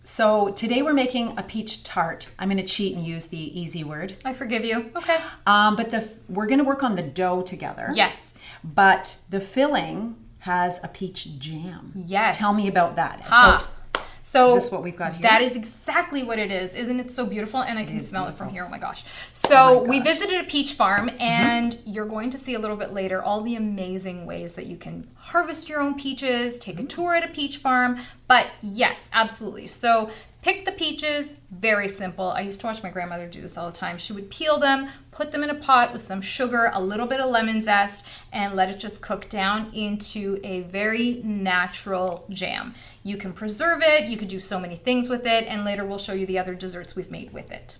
So today we're making a peach tart. I'm going to cheat and use the easy word. I forgive you. Okay. But we're going to work on the dough together. Yes. But the filling has a peach jam. Yes. Tell me about that. So is this what we've got here? That is exactly what it is. Isn't it so beautiful? And I can smell it from here. Oh my gosh. So we visited a peach farm, and you're going to see a little bit later all the amazing ways that you can harvest your own peaches, take a tour at a peach farm. But yes, absolutely. So pick the peaches, very simple. I used to watch my grandmother do this all the time. She would peel them, put them in a pot with some sugar, a little bit of lemon zest, and let it just cook down into a very natural jam. You can preserve it, you could do so many things with it, and later we'll show you the other desserts we've made with it.